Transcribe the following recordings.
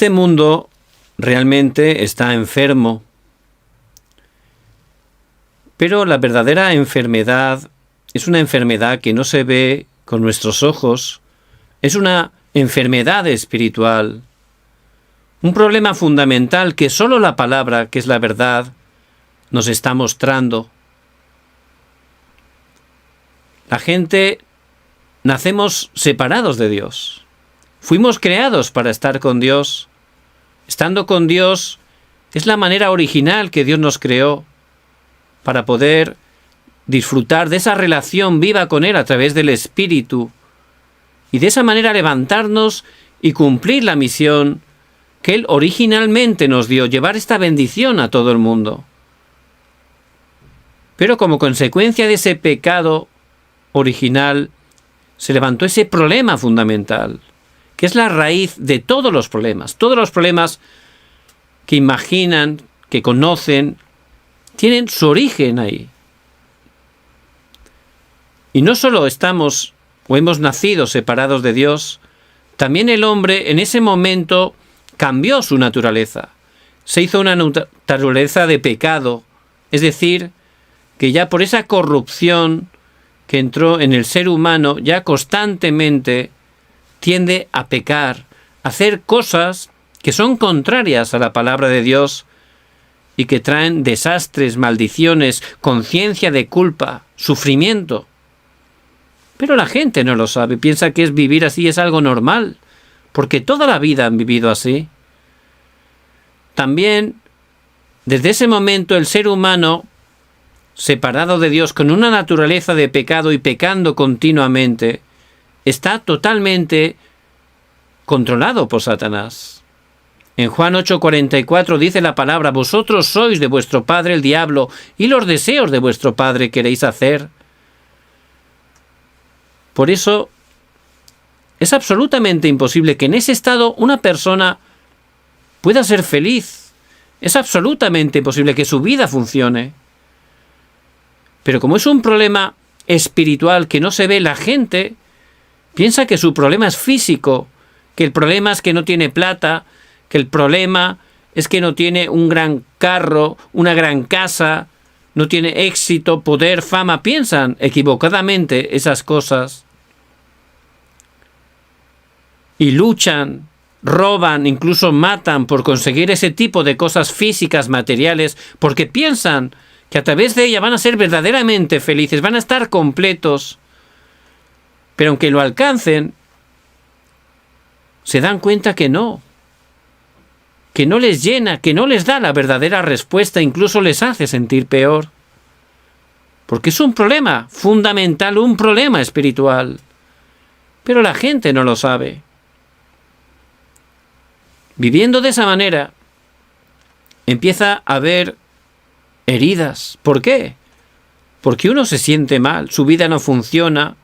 Este mundo realmente está enfermo, pero la verdadera enfermedad es una enfermedad que no se ve con nuestros ojos, es una enfermedad espiritual, un problema fundamental que solo la palabra, que es la verdad, nos está mostrando. La gente nacemos separados de Dios. Fuimos creados para estar con Dios. Estando con Dios es la manera original que Dios nos creó para poder disfrutar de esa relación viva con Él a través del Espíritu y de esa manera levantarnos y cumplir la misión que Él originalmente nos dio, llevar esta bendición a todo el mundo. Pero como consecuencia de ese pecado original, se levantó ese problema fundamental, que es la raíz de todos los problemas que imaginan, que conocen, tienen su origen ahí. Y no solo estamos o hemos nacido separados de Dios, también el hombre en ese momento cambió su naturaleza. Se hizo una naturaleza de pecado, es decir, que ya por esa corrupción que entró en el ser humano, ya constantemente tiende a pecar, a hacer cosas que son contrarias a la palabra de Dios y que traen desastres, maldiciones, conciencia de culpa, sufrimiento. Pero la gente no lo sabe, piensa que es vivir así es algo normal, porque toda la vida han vivido así. También, desde ese momento, el ser humano, separado de Dios, con una naturaleza de pecado y pecando continuamente, está totalmente controlado por Satanás. En Juan 8:44 dice la palabra: vosotros sois de vuestro padre el diablo, y los deseos de vuestro padre queréis hacer. Por eso, es absolutamente imposible que en ese estado una persona pueda ser feliz. Es absolutamente imposible que su vida funcione. Pero como es un problema espiritual que no se ve, la gente piensa que su problema es físico, que el problema es que no tiene plata, que el problema es que no tiene un gran carro, una gran casa, no tiene éxito, poder, fama. Piensan equivocadamente esas cosas. Y luchan, roban, incluso matan por conseguir ese tipo de cosas físicas, materiales, porque piensan que a través de ella van a ser verdaderamente felices, van a estar completos. Pero aunque lo alcancen, se dan cuenta que no les llena, que no les da la verdadera respuesta, incluso les hace sentir peor. Porque es un problema fundamental, un problema espiritual. Pero la gente no lo sabe. Viviendo de esa manera, empieza a haber heridas. ¿Por qué? Porque uno se siente mal, su vida no funciona,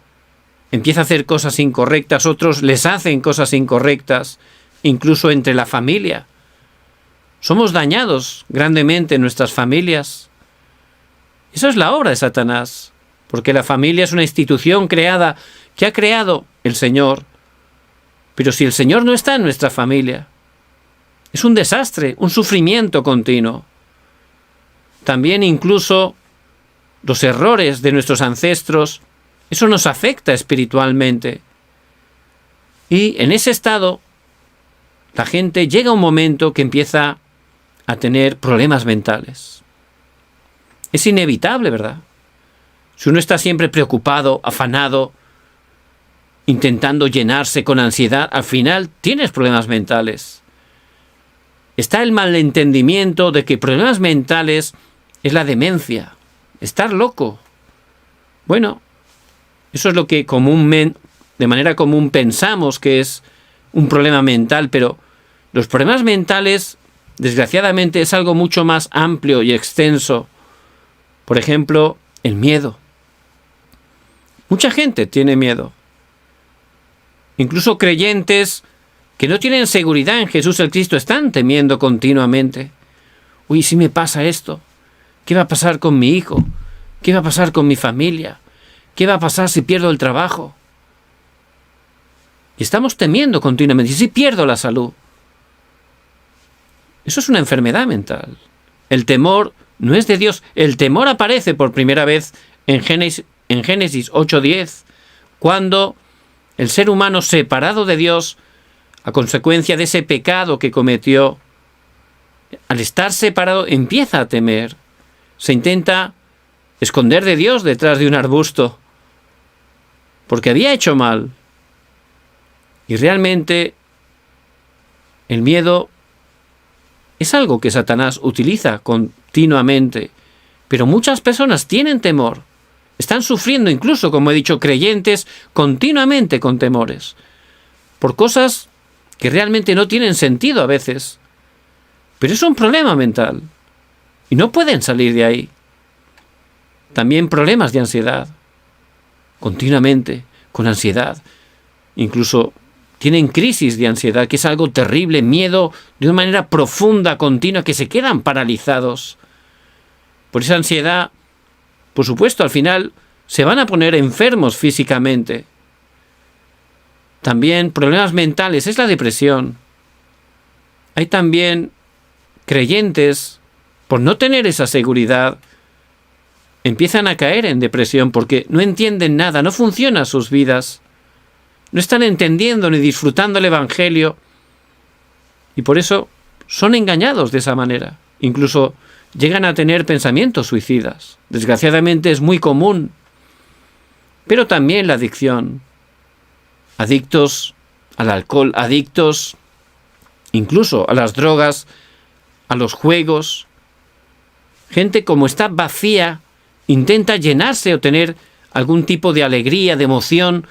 empieza a hacer cosas incorrectas, otros les hacen cosas incorrectas, incluso entre la familia. Somos dañados grandemente en nuestras familias. Esa es la obra de Satanás, porque la familia es una institución creada, que ha creado el Señor. Pero si el Señor no está en nuestra familia, es un desastre, un sufrimiento continuo. También incluso los errores de nuestros ancestros, eso nos afecta espiritualmente. Y en ese estado, la gente llega a un momento que empieza a tener problemas mentales. Es inevitable, ¿verdad? Si uno está siempre preocupado, afanado, intentando llenarse con ansiedad, al final tienes problemas mentales. Está el malentendimiento de que problemas mentales es la demencia, estar loco. Bueno, eso es lo que de manera común pensamos que es un problema mental, pero los problemas mentales, desgraciadamente, es algo mucho más amplio y extenso. Por ejemplo, el miedo. Mucha gente tiene miedo. Incluso creyentes que no tienen seguridad en Jesús el Cristo están temiendo continuamente. Uy, si me pasa esto, ¿qué va a pasar con mi hijo? ¿Qué va a pasar con mi familia? ¿Qué va a pasar si pierdo el trabajo? Y estamos temiendo continuamente. ¿Y si pierdo la salud? Eso es una enfermedad mental. El temor no es de Dios. El temor aparece por primera vez en Génesis 8:10, cuando el ser humano separado de Dios, a consecuencia de ese pecado que cometió, al estar separado empieza a temer. Se intenta esconder de Dios detrás de un arbusto, porque había hecho mal. Y realmente el miedo es algo que Satanás utiliza continuamente, pero muchas personas tienen temor, están sufriendo incluso, como he dicho, creyentes continuamente con temores, por cosas que realmente no tienen sentido a veces, pero es un problema mental y no pueden salir de ahí. También problemas de ansiedad, continuamente con ansiedad, incluso tienen crisis de ansiedad, que es algo terrible, miedo de una manera profunda, continua, que se quedan paralizados. Por esa ansiedad, por supuesto, al final se van a poner enfermos físicamente. También problemas mentales, es la depresión. Hay también creyentes, por no tener esa seguridad, empiezan a caer en depresión porque no entienden nada, no funcionan sus vidas. No están entendiendo ni disfrutando el Evangelio y por eso son engañados de esa manera. Incluso llegan a tener pensamientos suicidas. Desgraciadamente es muy común. Pero también la adicción. Adictos al alcohol, adictos incluso a las drogas, a los juegos. Gente como está vacía, intenta llenarse o tener algún tipo de alegría, de emoción,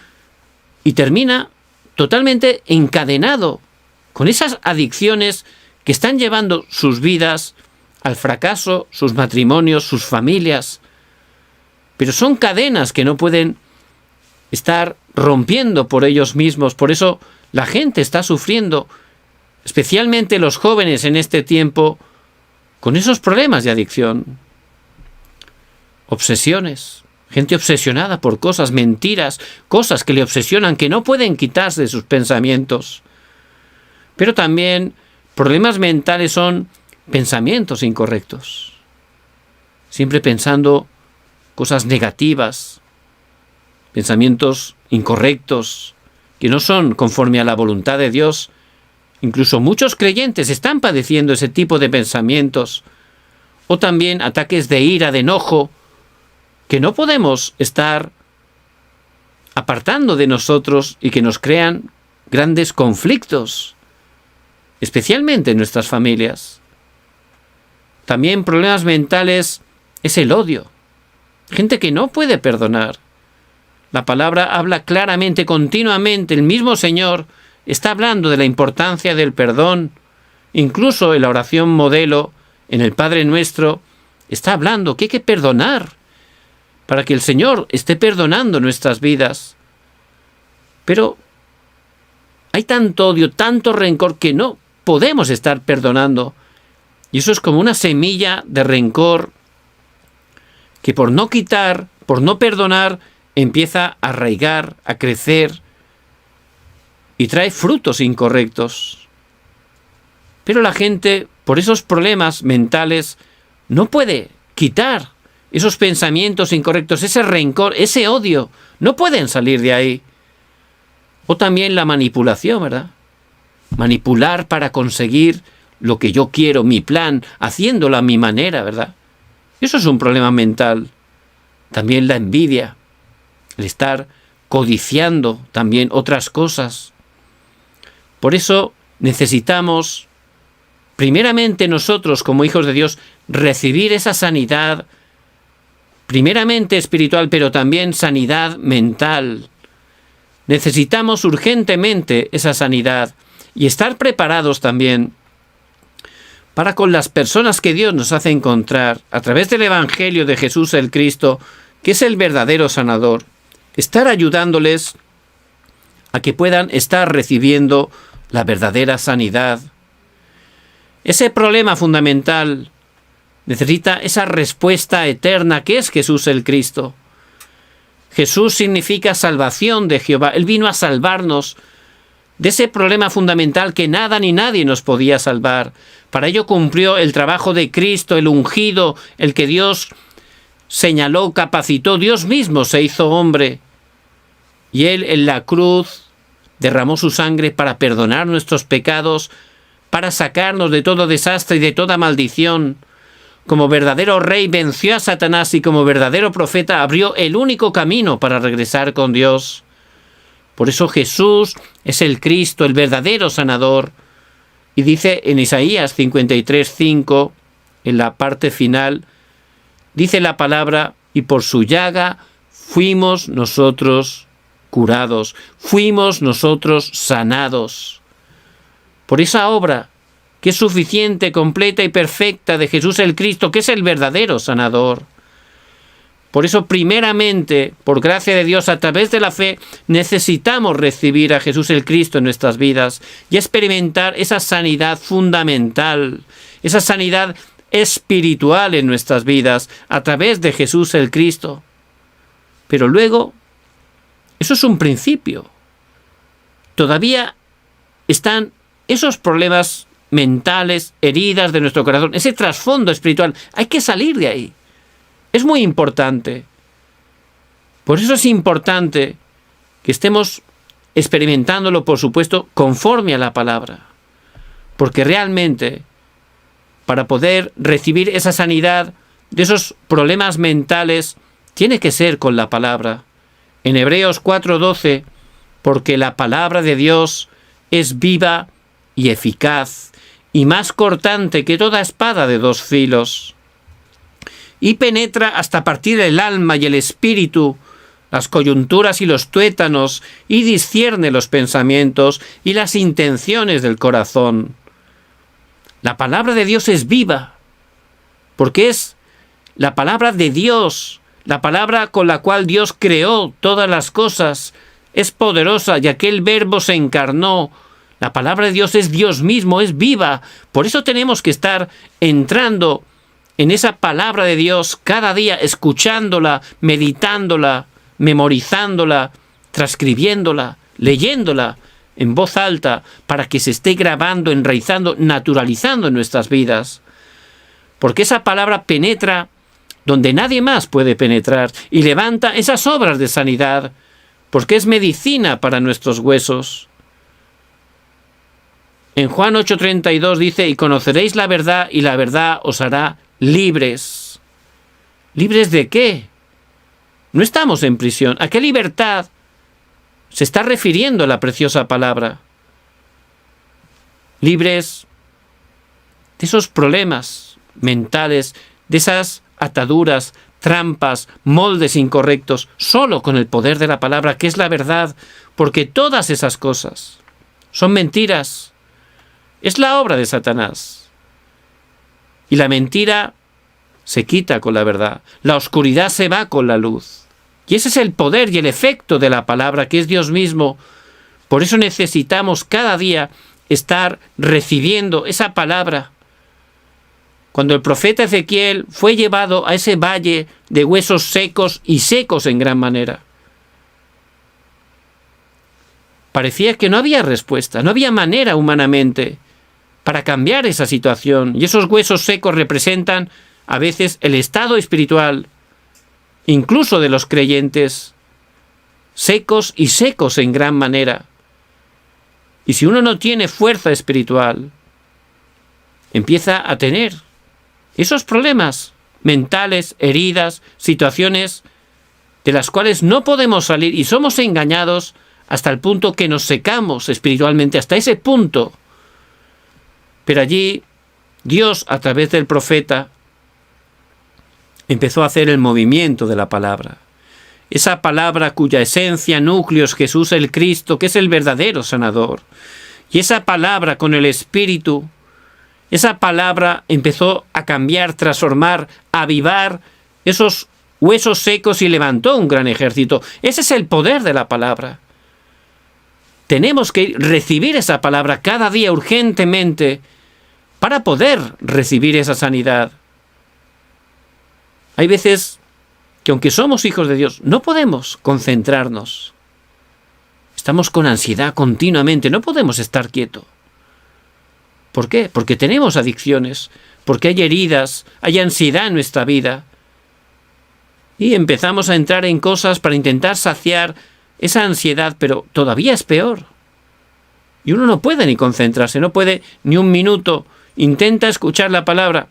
y termina totalmente encadenado con esas adicciones que están llevando sus vidas al fracaso, sus matrimonios, sus familias. Pero son cadenas que no pueden estar rompiendo por ellos mismos. Por eso la gente está sufriendo, especialmente los jóvenes en este tiempo, con esos problemas de adicción. Obsesiones. Gente obsesionada por cosas, mentiras, cosas que le obsesionan, que no pueden quitarse de sus pensamientos. Pero también problemas mentales son pensamientos incorrectos. Siempre pensando cosas negativas, pensamientos incorrectos, que no son conforme a la voluntad de Dios. Incluso muchos creyentes están padeciendo ese tipo de pensamientos. O también ataques de ira, de enojo, que no podemos estar apartando de nosotros y que nos crean grandes conflictos, especialmente en nuestras familias. También problemas mentales es el odio. Gente que no puede perdonar. La palabra habla claramente, continuamente. El mismo Señor está hablando de la importancia del perdón. Incluso en la oración modelo, en el Padre Nuestro, está hablando que hay que perdonar, para que el Señor esté perdonando nuestras vidas. Pero hay tanto odio, tanto rencor, que no podemos estar perdonando. Y eso es como una semilla de rencor que por no quitar, por no perdonar, empieza a arraigar, a crecer y trae frutos incorrectos. Pero la gente, por esos problemas mentales, no puede quitar esos pensamientos incorrectos, ese rencor, ese odio. No pueden salir de ahí. O también la manipulación, ¿verdad? Manipular para conseguir lo que yo quiero, mi plan, haciéndolo a mi manera, ¿verdad? Eso es un problema mental. También la envidia, el estar codiciando también otras cosas. Por eso necesitamos, primeramente nosotros como hijos de Dios, recibir esa sanidad, primeramente espiritual, pero también sanidad mental. Necesitamos urgentemente esa sanidad y estar preparados también para con las personas que Dios nos hace encontrar a través del Evangelio de Jesús el Cristo, que es el verdadero sanador, estar ayudándoles a que puedan estar recibiendo la verdadera sanidad. Ese problema fundamental necesita esa respuesta eterna que es Jesús el Cristo. Jesús significa salvación de Jehová. Él vino a salvarnos de ese problema fundamental que nada ni nadie nos podía salvar. Para ello cumplió el trabajo de Cristo, el ungido, el que Dios señaló, capacitó. Dios mismo se hizo hombre y Él en la cruz derramó su sangre para perdonar nuestros pecados, para sacarnos de todo desastre y de toda maldición. Como verdadero rey venció a Satanás y como verdadero profeta abrió el único camino para regresar con Dios. Por eso Jesús es el Cristo, el verdadero sanador. Y dice en Isaías 53:5, en la parte final, dice la palabra: y por su llaga fuimos nosotros curados, fuimos nosotros sanados. Por esa obra que es suficiente, completa y perfecta de Jesús el Cristo, que es el verdadero sanador. Por eso, primeramente, por gracia de Dios, a través de la fe, necesitamos recibir a Jesús el Cristo en nuestras vidas y experimentar esa sanidad fundamental, esa sanidad espiritual en nuestras vidas, a través de Jesús el Cristo. Pero luego, eso es un principio. Todavía están esos problemas mentales, heridas de nuestro corazón, ese trasfondo espiritual. Hay que salir de ahí. Es muy importante. Por eso es importante que estemos experimentándolo, por supuesto, conforme a la palabra. Porque realmente, para poder recibir esa sanidad de esos problemas mentales, tiene que ser con la palabra. En Hebreos 4:12, porque la palabra de Dios es viva y eficaz, y más cortante que toda espada de dos filos, y penetra hasta partir el alma y el espíritu, las coyunturas y los tuétanos, y discierne los pensamientos y las intenciones del corazón. La palabra de Dios es viva, porque es la palabra de Dios, la palabra con la cual Dios creó todas las cosas. Es poderosa y aquel verbo se encarnó. La palabra de Dios es Dios mismo, es viva. Por eso tenemos que estar entrando en esa palabra de Dios cada día, escuchándola, meditándola, memorizándola, transcribiéndola, leyéndola en voz alta, para que se esté grabando, enraizando, naturalizando en nuestras vidas. Porque esa palabra penetra donde nadie más puede penetrar y levanta esas obras de sanidad, porque es medicina para nuestros huesos. En Juan 8:32 dice: y conoceréis la verdad, y la verdad os hará libres. ¿Libres de qué? No estamos en prisión. ¿A qué libertad se está refiriendo la preciosa palabra? Libres de esos problemas mentales, de esas ataduras, trampas, moldes incorrectos, solo con el poder de la palabra, que es la verdad, porque todas esas cosas son mentiras. Es la obra de Satanás. Y la mentira se quita con la verdad. La oscuridad se va con la luz. Y ese es el poder y el efecto de la palabra, que es Dios mismo. Por eso necesitamos cada día estar recibiendo esa palabra. Cuando el profeta Ezequiel fue llevado a ese valle de huesos secos y secos en gran manera, parecía que no había respuesta, no había manera humanamente para cambiar esa situación. Y esos huesos secos representan a veces el estado espiritual, incluso de los creyentes, secos y secos en gran manera. Y si uno no tiene fuerza espiritual, empieza a tener esos problemas mentales, heridas, situaciones de las cuales no podemos salir y somos engañados hasta el punto que nos secamos espiritualmente, hasta ese punto. Pero allí Dios, a través del profeta, empezó a hacer el movimiento de la palabra. Esa palabra cuya esencia, núcleo es Jesús el Cristo, que es el verdadero sanador. Y esa palabra con el Espíritu, esa palabra empezó a cambiar, transformar, avivar esos huesos secos y levantó un gran ejército. Ese es el poder de la palabra. Tenemos que recibir esa palabra cada día urgentemente para poder recibir esa sanidad. Hay veces que, aunque somos hijos de Dios, no podemos concentrarnos. Estamos con ansiedad continuamente, no podemos estar quietos. ¿Por qué? Porque tenemos adicciones, porque hay heridas, hay ansiedad en nuestra vida. Y empezamos a entrar en cosas para intentar saciar esa ansiedad, pero todavía es peor. Y uno no puede ni concentrarse, no puede ni un minuto. Intenta escuchar la palabra,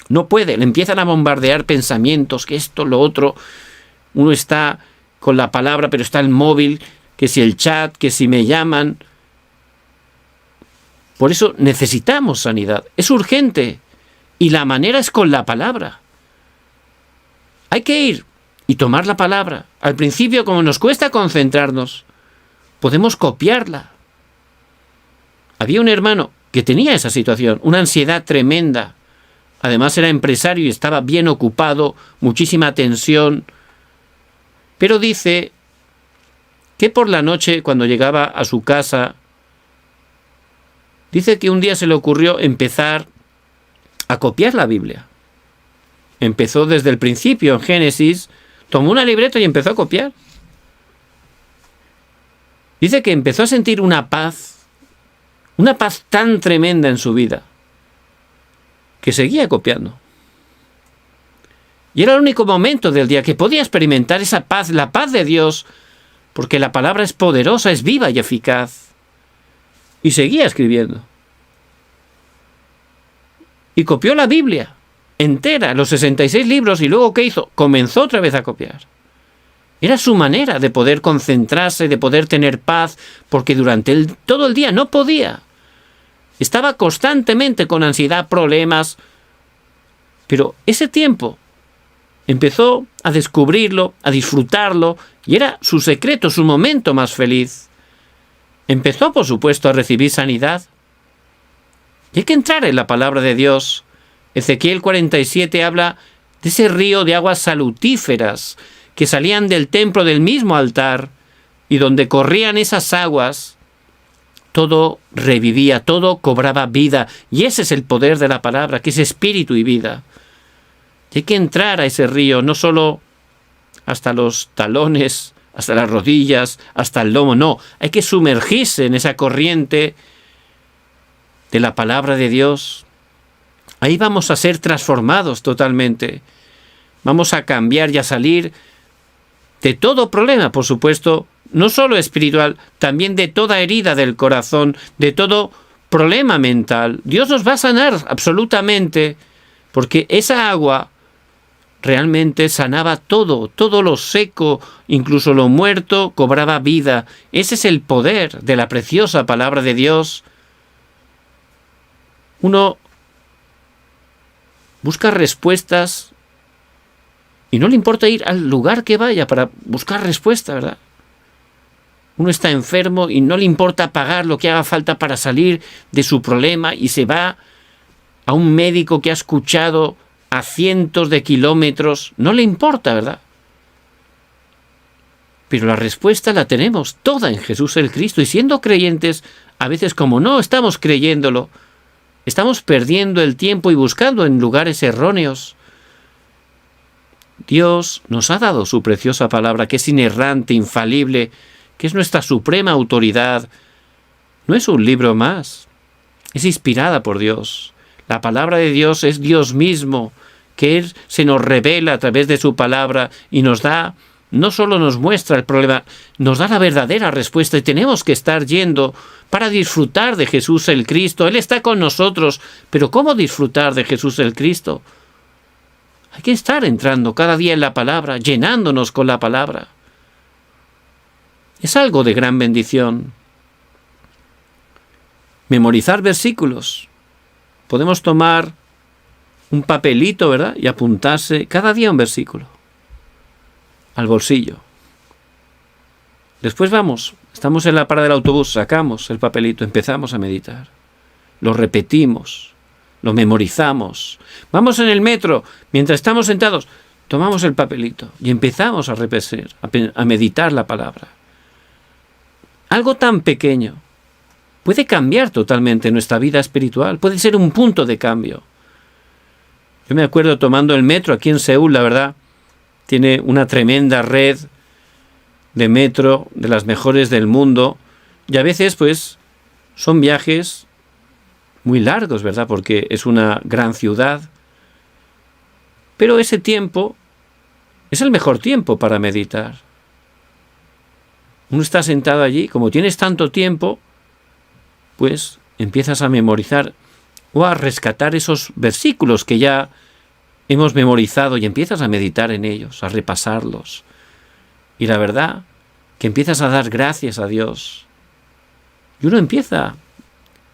no puede, le empiezan a bombardear pensamientos, que esto, lo otro. Uno está con la palabra, pero está el móvil, que si el chat, que si me llaman. Por eso necesitamos sanidad, es urgente. Y la manera es con la palabra. Hay que ir y tomar la palabra. Al principio, como nos cuesta concentrarnos, podemos copiarla. Había un hermano que tenía esa situación, una ansiedad tremenda. Además era empresario y estaba bien ocupado, muchísima tensión. Pero dice que por la noche, cuando llegaba a su casa, dice que un día se le ocurrió empezar a copiar la Biblia. Empezó desde el principio, en Génesis, tomó una libreta y empezó a copiar. Dice que empezó a sentir una paz tan tremenda en su vida, que seguía copiando. Y era el único momento del día que podía experimentar esa paz, la paz de Dios, porque la palabra es poderosa, es viva y eficaz. Y seguía escribiendo. Y copió la Biblia entera, los 66 libros, y luego ¿qué hizo? Comenzó otra vez a copiar. Era su manera de poder concentrarse, de poder tener paz, porque durante todo el día no podía. Estaba constantemente con ansiedad, problemas. Pero ese tiempo empezó a descubrirlo, a disfrutarlo, y era su secreto, su momento más feliz. Empezó, por supuesto, a recibir sanidad. Y hay que entrar en la palabra de Dios. Ezequiel 47 habla de ese río de aguas salutíferas que salían del templo del mismo altar, y donde corrían esas aguas, todo revivía, todo cobraba vida. Y ese es el poder de la palabra, que es espíritu y vida. Y hay que entrar a ese río, no solo hasta los talones, hasta las rodillas, hasta el lomo, no. Hay que sumergirse en esa corriente de la palabra de Dios. Ahí vamos a ser transformados totalmente. Vamos a cambiar y a salir de todo problema, por supuesto, no solo espiritual, también de toda herida del corazón, de todo problema mental. Dios nos va a sanar absolutamente, porque esa agua realmente sanaba todo lo seco, incluso lo muerto, cobraba vida. Ese es el poder de la preciosa palabra de Dios. Uno busca respuestas y no le importa ir al lugar que vaya para buscar respuesta, ¿verdad? Uno está enfermo y no le importa pagar lo que haga falta para salir de su problema, y se va a un médico que ha escuchado a cientos de kilómetros. No le importa, ¿verdad? Pero la respuesta la tenemos toda en Jesús el Cristo, y siendo creyentes, a veces como no estamos creyéndolo, estamos perdiendo el tiempo y buscando en lugares erróneos. Dios nos ha dado su preciosa palabra, que es inerrante, infalible, que es nuestra suprema autoridad. No es un libro más, es inspirada por Dios. La palabra de Dios es Dios mismo, que Él se nos revela a través de su palabra y nos da, no solo nos muestra el problema, nos da la verdadera respuesta, y tenemos que estar yendo para disfrutar de Jesús el Cristo. Él está con nosotros, pero ¿cómo disfrutar de Jesús el Cristo? Hay que estar entrando cada día en la palabra, llenándonos con la palabra. Es algo de gran bendición. Memorizar versículos. Podemos tomar un papelito, ¿verdad?, y apuntarse cada día un versículo al bolsillo. Después estamos en la parada del autobús, sacamos el papelito, empezamos a meditar. Lo repetimos, lo memorizamos. Vamos en el metro, mientras estamos sentados, tomamos el papelito y empezamos a repetir, a meditar la palabra. Algo tan pequeño puede cambiar totalmente nuestra vida espiritual, puede ser un punto de cambio. Yo me acuerdo tomando el metro aquí en Seúl, la verdad, tiene una tremenda red de metro, de las mejores del mundo, y a veces pues son viajes muy largos, ¿verdad? Porque es una gran ciudad. Pero ese tiempo es el mejor tiempo para meditar. Uno está sentado allí, como tienes tanto tiempo, pues empiezas a memorizar o a rescatar esos versículos que ya hemos memorizado y empiezas a meditar en ellos, a repasarlos. Y la verdad, que empiezas a dar gracias a Dios. Y uno empieza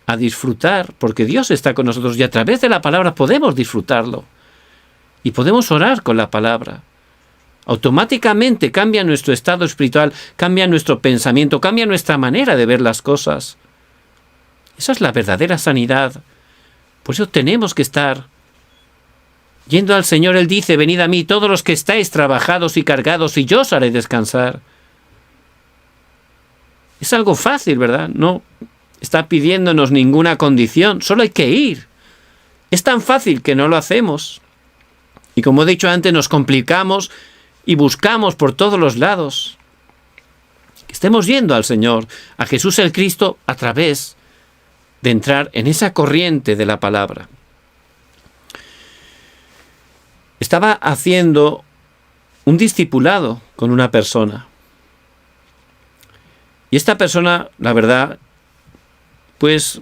a disfrutar, porque Dios está con nosotros y a través de la palabra podemos disfrutarlo. Y podemos orar con la palabra. Automáticamente cambia nuestro estado espiritual, cambia nuestro pensamiento, cambia nuestra manera de ver las cosas. Esa es la verdadera sanidad. Por eso tenemos que estar yendo al Señor. Él dice: venid a mí todos los que estáis trabajados y cargados, y yo os haré descansar. Es algo fácil, ¿verdad? No está pidiéndonos ninguna condición, solo hay que ir. Es tan fácil que no lo hacemos. Y como he dicho antes, nos complicamos y buscamos por todos los lados. Que estemos yendo al Señor, a Jesús el Cristo, a través de entrar en esa corriente de la palabra. Estaba haciendo un discipulado con una persona. Y esta persona, la verdad, pues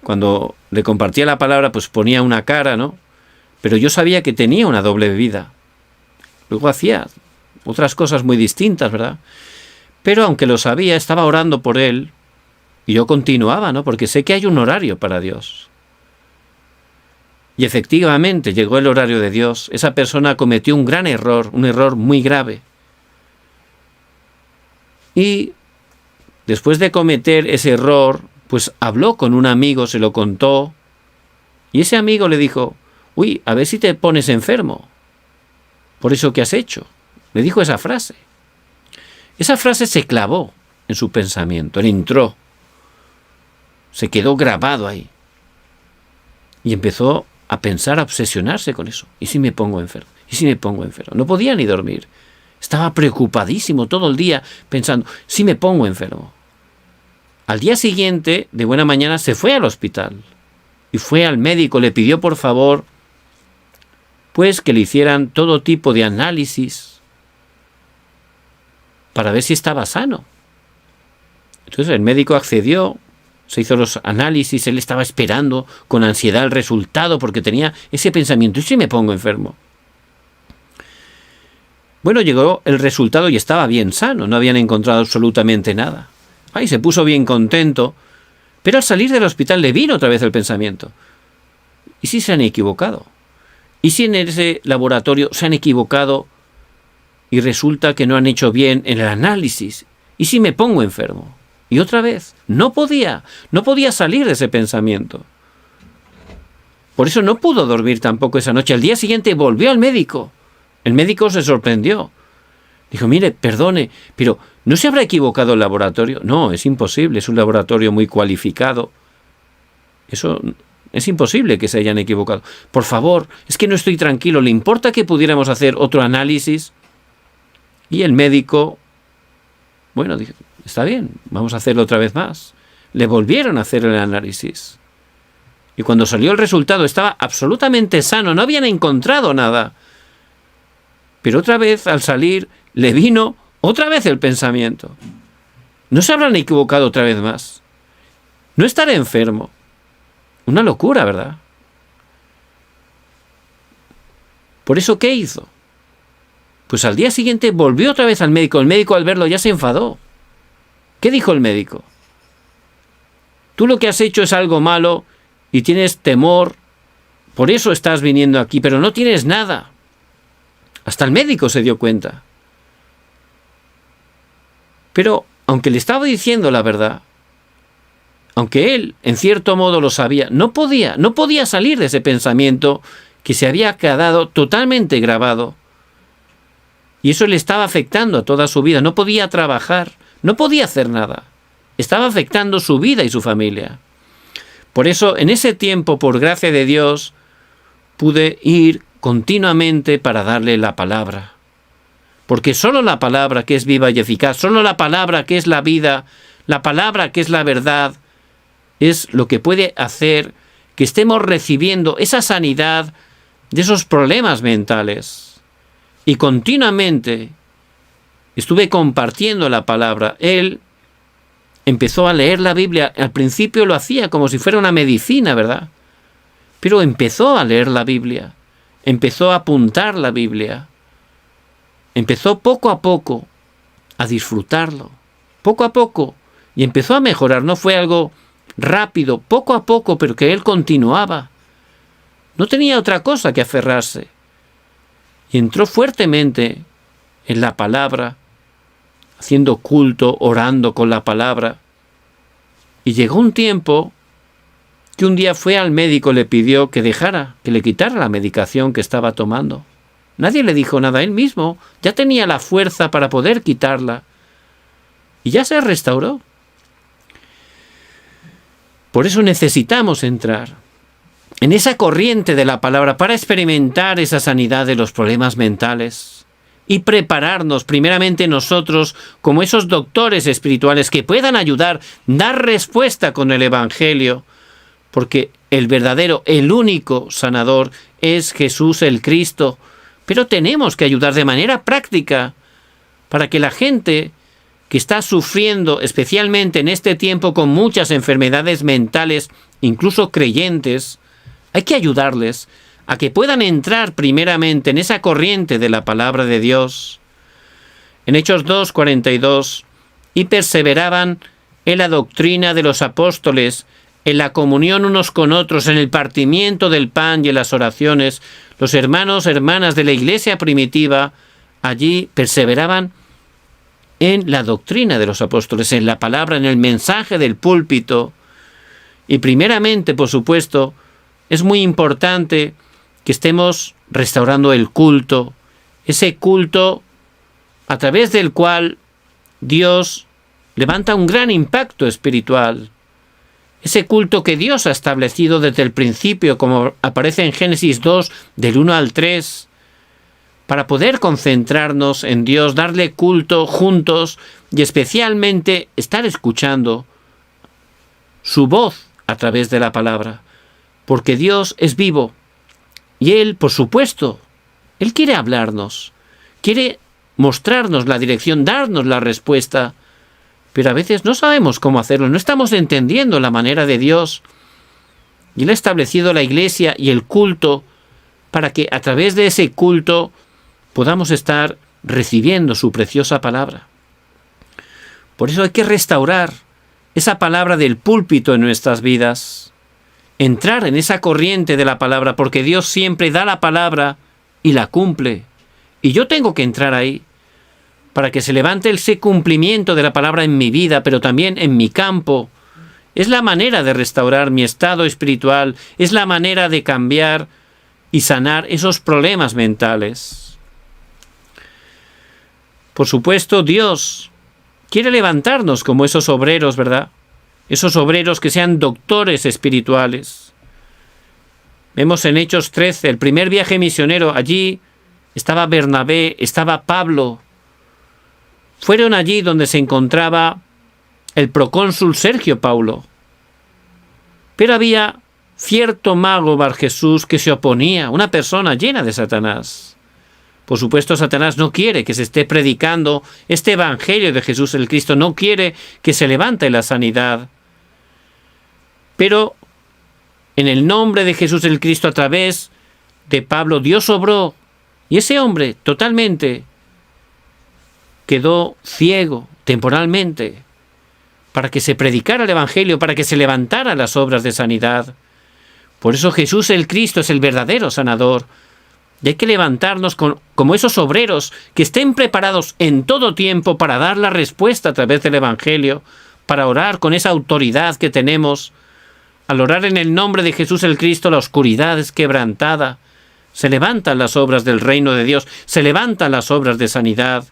cuando le compartía la palabra, pues ponía una cara, ¿no? Pero yo sabía que tenía una doble vida. Luego hacía otras cosas muy distintas, ¿verdad? Pero aunque lo sabía, estaba orando por él y yo continuaba, ¿no? Porque sé que hay un horario para Dios. Y efectivamente llegó el horario de Dios. Esa persona cometió un gran error, un error muy grave. Y después de cometer ese error, pues habló con un amigo, se lo contó, y ese amigo le dijo: uy, a ver si te pones enfermo por eso que has hecho. Le dijo esa frase. Esa frase se clavó en su pensamiento, le entró, se quedó grabado ahí. Y empezó a pensar, a obsesionarse con eso. ¿Y si me pongo enfermo? ¿Y si me pongo enfermo? No podía ni dormir. Estaba preocupadísimo todo el día pensando: ¿si me pongo enfermo? Al día siguiente, de buena mañana, se fue al hospital. Y fue al médico, le pidió por favor pues que le hicieran todo tipo de análisis para ver si estaba sano. Entonces el médico accedió, se hizo los análisis, él estaba esperando con ansiedad el resultado porque tenía ese pensamiento: ¿y si me pongo enfermo? Bueno, llegó el resultado y estaba bien sano, no habían encontrado absolutamente nada. Ay, se puso bien contento, pero al salir del hospital le vino otra vez el pensamiento: ¿y si se han equivocado? ¿Y si en ese laboratorio se han equivocado y resulta que no han hecho bien en el análisis? ¿Y si me pongo enfermo? Y otra vez, no podía salir de ese pensamiento. Por eso no pudo dormir tampoco esa noche. Al día siguiente volvió al médico. El médico se sorprendió. Dijo: mire, perdone, pero ¿no se habrá equivocado el laboratorio? No, es imposible, es un laboratorio muy cualificado. Eso es imposible que se hayan equivocado. Por favor, es que no estoy tranquilo, ¿le importa que pudiéramos hacer otro análisis? Y el médico, bueno, dijo: está bien, vamos a hacerlo otra vez más. Le volvieron a hacer el análisis. Y cuando salió el resultado estaba absolutamente sano, no habían encontrado nada. Pero otra vez, al salir, le vino otra vez el pensamiento: ¿no se habrán equivocado otra vez más? ¿No estaré enfermo? Una locura, ¿verdad? Por eso, ¿qué hizo? Pues al día siguiente volvió otra vez al médico. El médico, al verlo, ya se enfadó. ¿Qué dijo el médico? Tú lo que has hecho es algo malo y tienes temor, por eso estás viniendo aquí, pero no tienes nada. Hasta el médico se dio cuenta. Pero, aunque le estaba diciendo la verdad, aunque él, en cierto modo, lo sabía, no podía salir de ese pensamiento que se había quedado totalmente grabado. Y eso le estaba afectando a toda su vida. No podía trabajar, no podía hacer nada. Estaba afectando su vida y su familia. Por eso, en ese tiempo, por gracia de Dios, pude ir continuamente para darle la palabra, Porque solo la palabra que es viva y eficaz, solo la palabra que es la vida, la palabra que es la verdad, es lo que puede hacer que estemos recibiendo esa sanidad de esos problemas mentales. Y continuamente estuve compartiendo la palabra. Él empezó a leer la Biblia. Al principio lo hacía como si fuera una medicina, ¿verdad? Pero empezó a leer la Biblia. Empezó a apuntar la Biblia. Empezó poco a poco a disfrutarlo. Poco a poco. Y empezó a mejorar. No fue algo rápido, poco a poco, pero que él continuaba. No tenía otra cosa que aferrarse. Y entró fuertemente en la palabra, haciendo culto, orando con la palabra. Y llegó un tiempo que un día fue al médico, le pidió que le quitara la medicación que estaba tomando. Nadie le dijo nada, él mismo ya tenía la fuerza para poder quitarla. Y ya se restauró. Por eso necesitamos entrar en esa corriente de la palabra para experimentar esa sanidad de los problemas mentales y prepararnos primeramente nosotros como esos doctores espirituales que puedan ayudar, dar respuesta con el Evangelio, porque el verdadero, el único sanador es Jesús el Cristo. Pero tenemos que ayudar de manera práctica para que la gente que está sufriendo, especialmente en este tiempo con muchas enfermedades mentales, incluso creyentes, hay que ayudarles a que puedan entrar primeramente en esa corriente de la palabra de Dios. En Hechos 2:42, y perseveraban en la doctrina de los apóstoles, en la comunión unos con otros, en el partimiento del pan y en las oraciones. Los hermanos, hermanas de la iglesia primitiva, allí perseveraban en la doctrina de los apóstoles, en la palabra, en el mensaje del púlpito. Y primeramente, por supuesto, es muy importante que estemos restaurando el culto, ese culto a través del cual Dios levanta un gran impacto espiritual. Ese culto que Dios ha establecido desde el principio, como aparece en Génesis 2, del 1 al 3, para poder concentrarnos en Dios, darle culto juntos y especialmente estar escuchando su voz a través de la palabra. Porque Dios es vivo y Él, por supuesto, Él quiere hablarnos, quiere mostrarnos la dirección, darnos la respuesta, pero a veces no sabemos cómo hacerlo, no estamos entendiendo la manera de Dios. Y Él ha establecido la iglesia y el culto para que a través de ese culto podamos estar recibiendo su preciosa palabra. Por eso hay que restaurar esa palabra del púlpito en nuestras vidas, entrar en esa corriente de la palabra, porque Dios siempre da la palabra y la cumple. Y yo tengo que entrar ahí para que se levante ese cumplimiento de la palabra en mi vida, pero también en mi campo. Es la manera de restaurar mi estado espiritual, es la manera de cambiar y sanar esos problemas mentales. Por supuesto, Dios quiere levantarnos como esos obreros, ¿verdad? Esos obreros que sean doctores espirituales. Vemos en Hechos 13, el primer viaje misionero, allí estaba Bernabé, estaba Pablo. Fueron allí donde se encontraba el procónsul Sergio Paulo. Pero había cierto mago Barjesús que se oponía, una persona llena de Satanás. Por supuesto, Satanás no quiere que se esté predicando este evangelio de Jesús el Cristo, no quiere que se levante la sanidad. Pero en el nombre de Jesús el Cristo, a través de Pablo, Dios obró, y ese hombre totalmente quedó ciego temporalmente para que se predicara el evangelio, para que se levantaran las obras de sanidad. Por eso Jesús el Cristo es el verdadero sanador. Y hay que levantarnos como esos obreros que estén preparados en todo tiempo para dar la respuesta a través del Evangelio, para orar con esa autoridad que tenemos. Al orar en el nombre de Jesús el Cristo, la oscuridad es quebrantada. Se levantan las obras del reino de Dios, se levantan las obras de sanidad.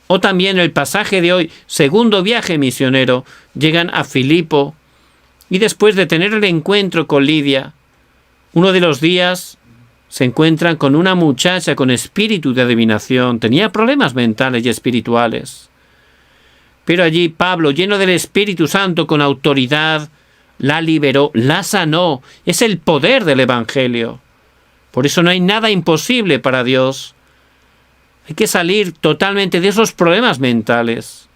O también el pasaje de hoy, segundo viaje misionero, llegan a Filipo y después de tener el encuentro con Lidia, uno de los días se encuentran con una muchacha con espíritu de adivinación. Tenía problemas mentales y espirituales. Pero allí Pablo, lleno del Espíritu Santo, con autoridad, la liberó, la sanó. Es el poder del Evangelio. Por eso no hay nada imposible para Dios. Hay que salir totalmente de esos problemas mentales.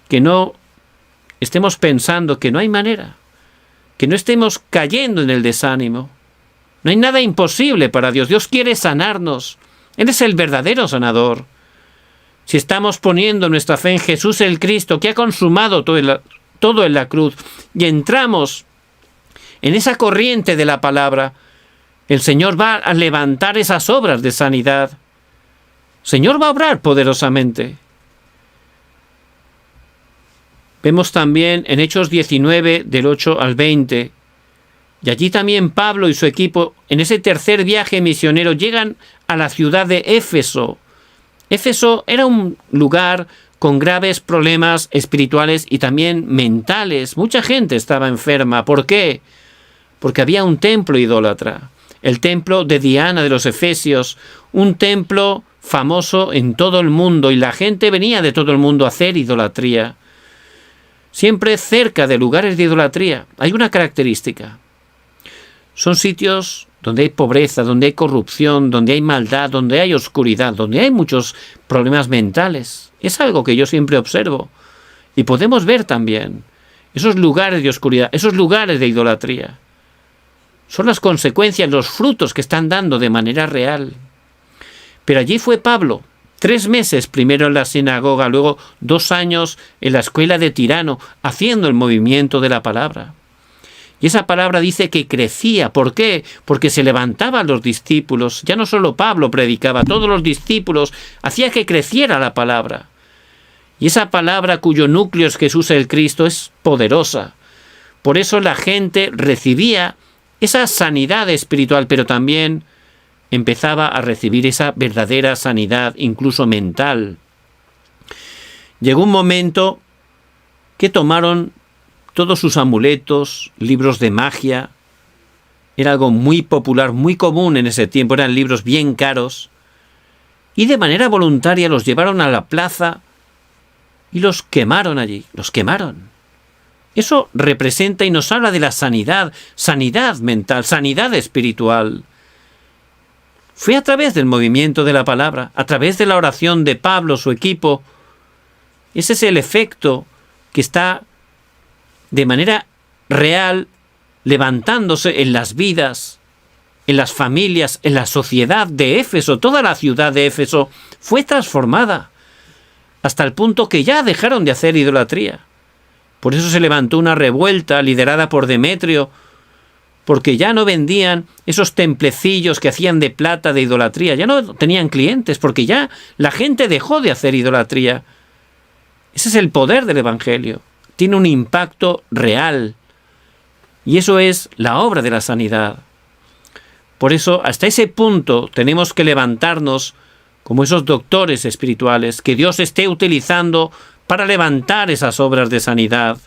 Que no estemos pensando que no hay manera. Que no estemos cayendo en el desánimo. No hay nada imposible para Dios. Dios quiere sanarnos. Él es el verdadero sanador. Si estamos poniendo nuestra fe en Jesús el Cristo, que ha consumado todo en la cruz, y entramos en esa corriente de la palabra, el Señor va a levantar esas obras de sanidad. El Señor va a obrar poderosamente. Vemos también en Hechos 19, del 8 al 20, y allí también Pablo y su equipo, en ese tercer viaje misionero, llegan a la ciudad de Éfeso. Éfeso era un lugar con graves problemas espirituales y también mentales. Mucha gente estaba enferma. ¿Por qué? Porque había un templo idólatra, el templo de Diana de los Efesios, un templo famoso en todo el mundo, y la gente venía de todo el mundo a hacer idolatría. Siempre cerca de lugares de idolatría hay una característica. Son sitios donde hay pobreza, donde hay corrupción, donde hay maldad, donde hay oscuridad, donde hay muchos problemas mentales. Es algo que yo siempre observo. Y podemos ver también esos lugares de oscuridad, esos lugares de idolatría. Son las consecuencias, los frutos que están dando de manera real. Pero allí fue Pablo, 3 meses primero en la sinagoga, luego 2 años en la escuela de Tirano, haciendo el movimiento de la palabra. Y esa palabra dice que crecía. ¿Por qué? Porque se levantaban los discípulos. Ya no solo Pablo predicaba, todos los discípulos, hacía que creciera la palabra. Y esa palabra cuyo núcleo es Jesús el Cristo es poderosa. Por eso la gente recibía esa sanidad espiritual, pero también empezaba a recibir esa verdadera sanidad, incluso mental. Llegó un momento que tomaron todos sus amuletos, libros de magia. Era algo muy popular, muy común en ese tiempo, eran libros bien caros. Y de manera voluntaria los llevaron a la plaza y los quemaron allí, los quemaron. Eso representa y nos habla de la sanidad, sanidad mental, sanidad espiritual. Fue a través del movimiento de la palabra, a través de la oración de Pablo, su equipo. Ese es el efecto que está de manera real levantándose en las vidas, en las familias, en la sociedad de Éfeso. Toda la ciudad de Éfeso fue transformada hasta el punto que ya dejaron de hacer idolatría. Por eso se levantó una revuelta liderada por Demetrio, porque ya no vendían esos templecillos que hacían de plata de idolatría, ya no tenían clientes, porque ya la gente dejó de hacer idolatría. Ese es el poder del Evangelio. Tiene un impacto real. Y eso es la obra de la sanidad. Por eso, hasta ese punto, tenemos que levantarnos como esos doctores espirituales que Dios esté utilizando para levantar esas obras de sanidad.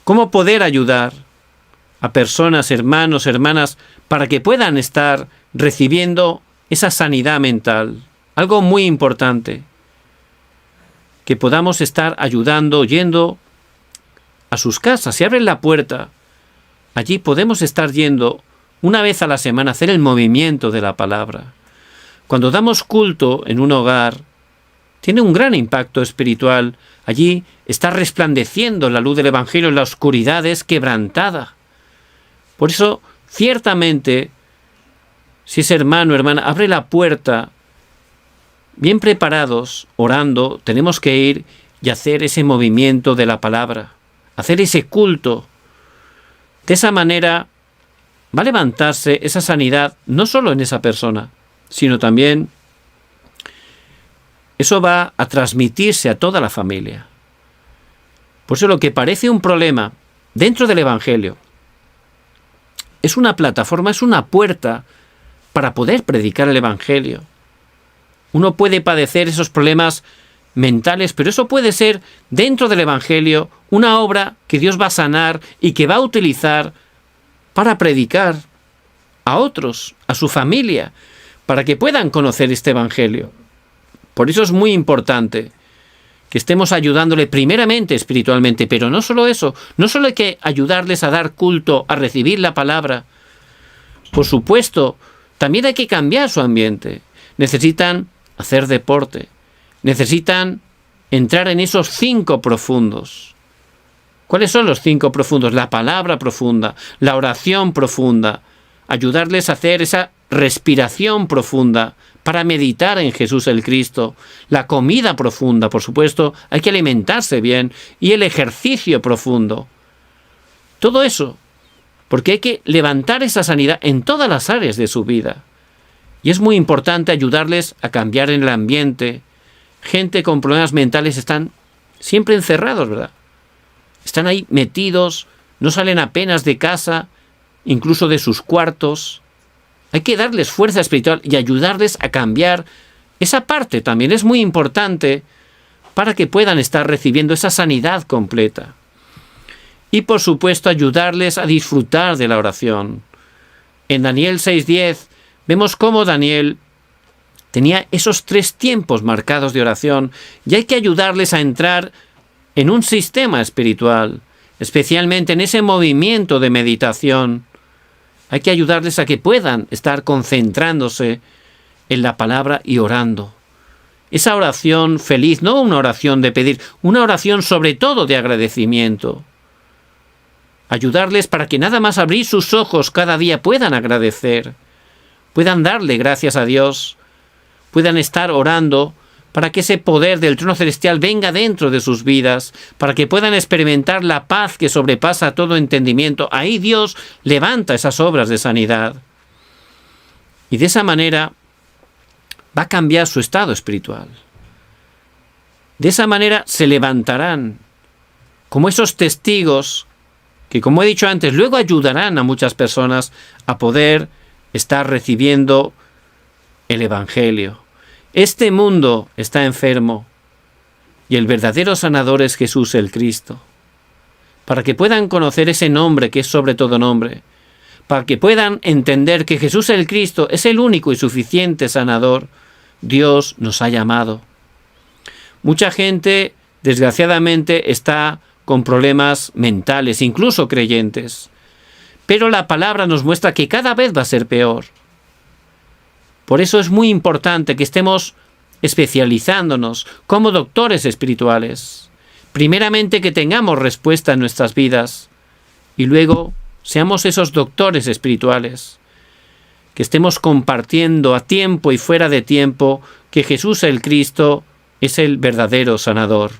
¿Cómo poder ayudar a personas, hermanos, hermanas, para que puedan estar recibiendo esa sanidad mental? Algo muy importante. Que podamos estar ayudando, yendo a sus casas. Si abren la puerta, allí podemos estar yendo una vez a la semana a hacer el movimiento de la palabra. Cuando damos culto en un hogar, tiene un gran impacto espiritual. Allí está resplandeciendo la luz del Evangelio, la oscuridad es quebrantada. Por eso, ciertamente, si ese hermano o hermana abre la puerta, bien preparados, orando, tenemos que ir y hacer ese movimiento de la palabra, hacer ese culto. De esa manera va a levantarse esa sanidad, no solo en esa persona, sino también eso va a transmitirse a toda la familia. Por eso lo que parece un problema dentro del Evangelio es una plataforma, es una puerta para poder predicar el Evangelio. Uno puede padecer esos problemas mentales, pero eso puede ser dentro del Evangelio una obra que Dios va a sanar y que va a utilizar para predicar a otros, a su familia, para que puedan conocer este Evangelio. Por eso es muy importante que estemos ayudándole primeramente espiritualmente, pero no solo eso, no solo hay que ayudarles a dar culto, a recibir la palabra. Por supuesto, también hay que cambiar su ambiente. Necesitan hacer deporte, necesitan entrar en esos 5 profundos. ¿Cuáles son los 5 profundos? La palabra profunda, la oración profunda, ayudarles a hacer esa respiración profunda para meditar en Jesús el Cristo, la comida profunda, por supuesto, hay que alimentarse bien, y el ejercicio profundo. Todo eso, porque hay que levantar esa sanidad en todas las áreas de su vida. Y es muy importante ayudarles a cambiar en el ambiente. Gente con problemas mentales están siempre encerrados, ¿verdad? Están ahí metidos, no salen apenas de casa, incluso de sus cuartos. Hay que darles fuerza espiritual y ayudarles a cambiar. Esa parte también es muy importante para que puedan estar recibiendo esa sanidad completa. Y por supuesto ayudarles a disfrutar de la oración. En Daniel 6:10 vemos cómo Daniel tenía esos 3 tiempos marcados de oración, y hay que ayudarles a entrar en un sistema espiritual, especialmente en ese movimiento de meditación. Hay que ayudarles a que puedan estar concentrándose en la palabra y orando. Esa oración feliz, no una oración de pedir, una oración sobre todo de agradecimiento. Ayudarles para que nada más abrir sus ojos cada día puedan agradecer, puedan darle gracias a Dios, puedan estar orando para que ese poder del trono celestial venga dentro de sus vidas, para que puedan experimentar la paz que sobrepasa todo entendimiento. Ahí Dios levanta esas obras de sanidad. Y de esa manera va a cambiar su estado espiritual. De esa manera se levantarán como esos testigos que, como he dicho antes, luego ayudarán a muchas personas a poder estar recibiendo el Evangelio. Este mundo está enfermo y el verdadero sanador es Jesús el Cristo. Para que puedan conocer ese nombre que es sobre todo nombre, para que puedan entender que Jesús el Cristo es el único y suficiente sanador, Dios nos ha llamado. Mucha gente, desgraciadamente, está con problemas mentales, incluso creyentes, pero la palabra nos muestra que cada vez va a ser peor. Por eso es muy importante que estemos especializándonos como doctores espirituales. Primeramente, que tengamos respuesta en nuestras vidas y luego seamos esos doctores espirituales, que estemos compartiendo a tiempo y fuera de tiempo que Jesús el Cristo es el verdadero sanador.